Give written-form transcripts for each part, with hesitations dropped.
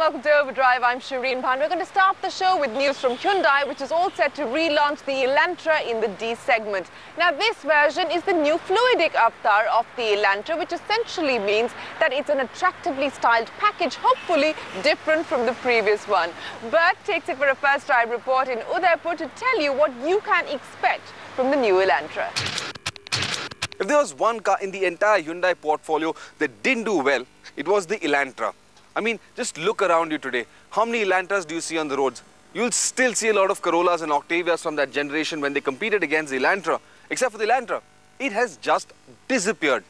welcome to Overdrive. I'm Shireen Bhan. We're going to start the show with news from Hyundai, which is all set to relaunch the Elantra in the D segment. Now, this version is the new fluidic avatar of the Elantra, which essentially means that it's an attractively styled package, hopefully different from the previous one. Bert takes it for a first drive report in Udaipur to tell you what you can expect from the new Elantra. If there was one car in the entire Hyundai portfolio that didn't do well, it was the Elantra. I mean, just look around you today. How many Elantras do you see on the roads? You'll still see a lot of Corollas and Octavias from that generation when they competed against the Elantra. Except for the Elantra, it has just disappeared.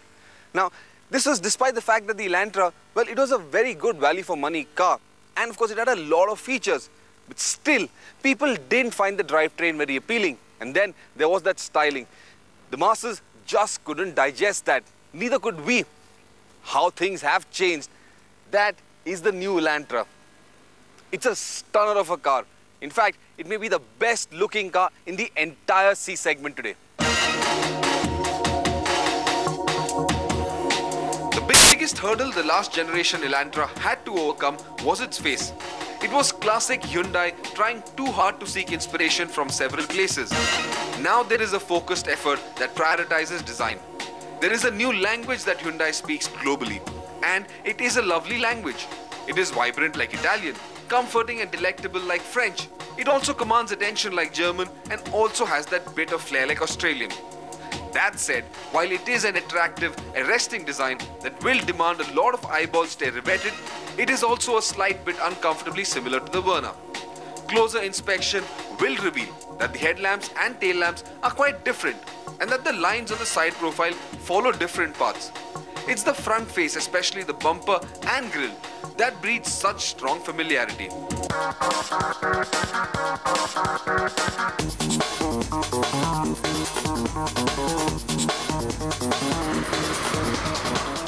Now, this was despite the fact that the Elantra, well, it was a very good value for money car. And of course, it had a lot of features. But still, people didn't find the drivetrain very appealing. And then there was that styling. The masses just couldn't digest that. Neither could we. How things have changed. That is the new Elantra. It's a stunner of a car. In fact, it may be the best looking car in the entire C segment today. The biggest hurdle the last generation Elantra had to overcome was its face. It was classic Hyundai trying too hard to seek inspiration from several places. Now there is a focused effort that prioritizes design. There is a new language that Hyundai speaks globally. And it is a lovely language. It is vibrant like Italian, comforting and delectable like French. It also commands attention like German and also has that bit of flair like Australian. That said, while it is an attractive, arresting design that will demand a lot of eyeballs stare riveted, it is also a slight bit uncomfortably similar to the Verna. Closer inspection will reveal that the headlamps and tail lamps are quite different and that the lines on the side profile follow different paths. It's the front face, especially the bumper and grille, that breeds such strong familiarity.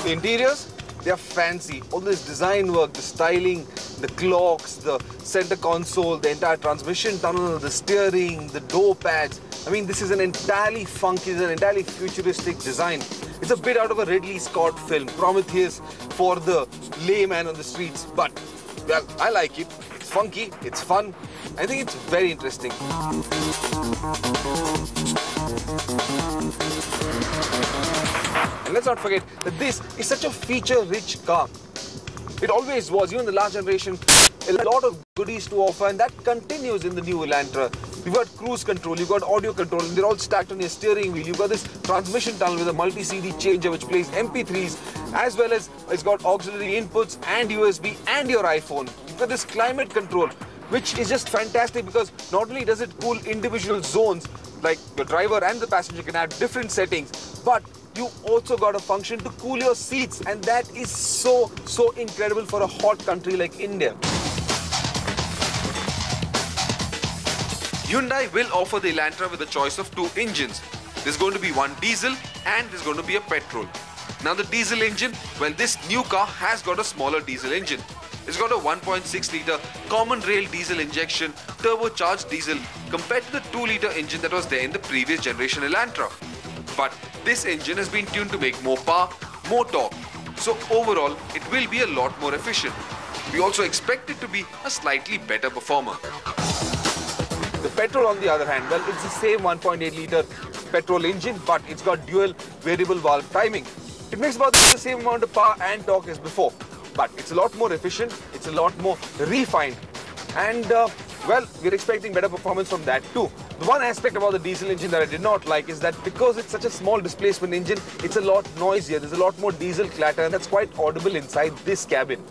The interiors, they are fancy. All this design work, the styling, the clocks, the center console, the entire transmission tunnel, the steering, the door pads. I mean, this is an entirely funky, an entirely futuristic design. It's a bit out of a Ridley Scott film, Prometheus for the layman on the streets. But, well, I like it. It's funky, it's fun. I think it's very interesting. And let's not forget that this is such a feature-rich car. It always was, even the last generation, a lot of goodies to offer, and that continues in the new Elantra. You've got cruise control, you've got audio control, and they're all stacked on your steering wheel. You've got this transmission tunnel with a multi-CD changer which plays MP3s, as well as it's got auxiliary inputs and USB and your iPhone. You've got this climate control, which is just fantastic because not only does it cool individual zones, like the driver and the passenger can have different settings, but you also got a function to cool your seats, and that is so incredible for a hot country like India. Hyundai will offer the Elantra with a choice of two engines. There's going to be one diesel and there's going to be a petrol. Now the diesel engine, well, this new car has got a smaller diesel engine. It's got a 1.6 litre common rail diesel injection, turbocharged diesel compared to the 2 litre engine that was there in the previous generation Elantra. But this engine has been tuned to make more power, more torque. So overall, it will be a lot more efficient. We also expect it to be a slightly better performer. The petrol, on the other hand, well, it's the same 1.8 litre petrol engine, but it's got dual variable valve timing. It makes about the same amount of power and torque as before, but it's a lot more efficient, it's a lot more refined, and well, we're expecting better performance from that too. The one aspect about the diesel engine that I did not like is that because it's such a small displacement engine, it's a lot noisier. There's a lot more diesel clatter, and that's quite audible inside this cabin.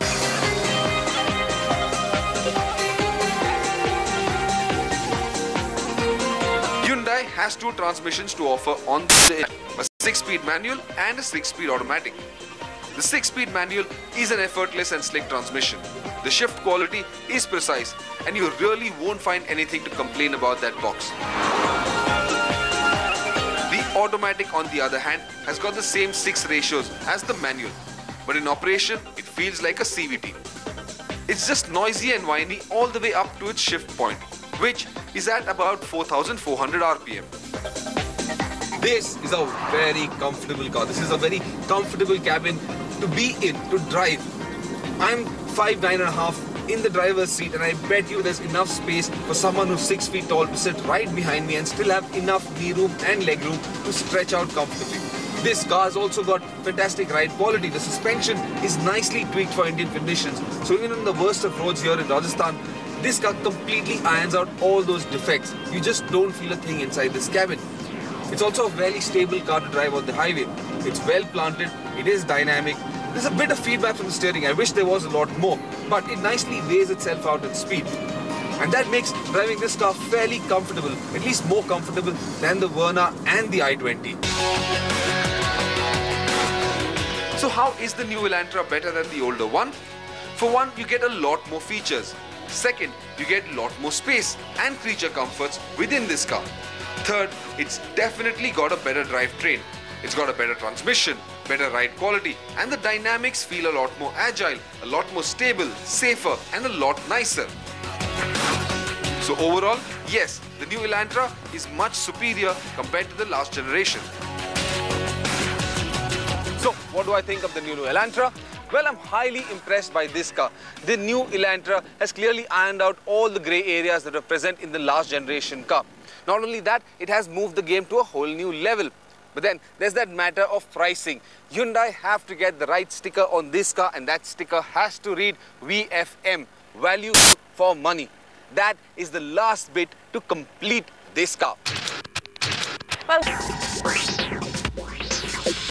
Hyundai has two transmissions to offer on the a 6-speed manual and a 6-speed automatic. The 6-speed manual is an effortless and slick transmission. The shift quality is precise, and you really won't find anything to complain about that box. The automatic, on the other hand, has got the same 6 ratios as the manual, but in operation, it feels like a CVT. It's just noisy and whiny all the way up to its shift point, which is at about 4,400 RPM. This is a very comfortable car. This is a very comfortable cabin to be in, to drive. I'm 5'9.5", in the driver's seat, and I bet you there's enough space for someone who's 6 feet tall to sit right behind me and still have enough knee room and leg room to stretch out comfortably. This car has also got fantastic ride quality. The suspension is nicely tweaked for Indian conditions. So even on the worst of roads here in Rajasthan, this car completely irons out all those defects. You just don't feel a thing inside this cabin. It's also a very stable car to drive on the highway. It's well planted, it is dynamic. There's a bit of feedback from the steering. I wish there was a lot more, but it nicely weighs itself out at speed. And that makes driving this car fairly comfortable, at least more comfortable than the Verna and the i20. So how is the new Elantra better than the older one? For one, you get a lot more features. Second, you get a lot more space and creature comforts within this car. Third, it's definitely got a better drivetrain. It's got a better transmission, better ride quality, and the dynamics feel a lot more agile, a lot more stable, safer, and a lot nicer. So overall, yes, the new Elantra is much superior compared to the last generation. So what do I think of the new Elantra? Well, I'm highly impressed by this car. The new Elantra has clearly ironed out all the grey areas that were present in the last generation car. Not only that, it has moved the game to a whole new level. But then there's that matter of pricing. Hyundai have to get the right sticker on this car, and that sticker has to read VFM, value for money. That is the last bit to complete this car. Well,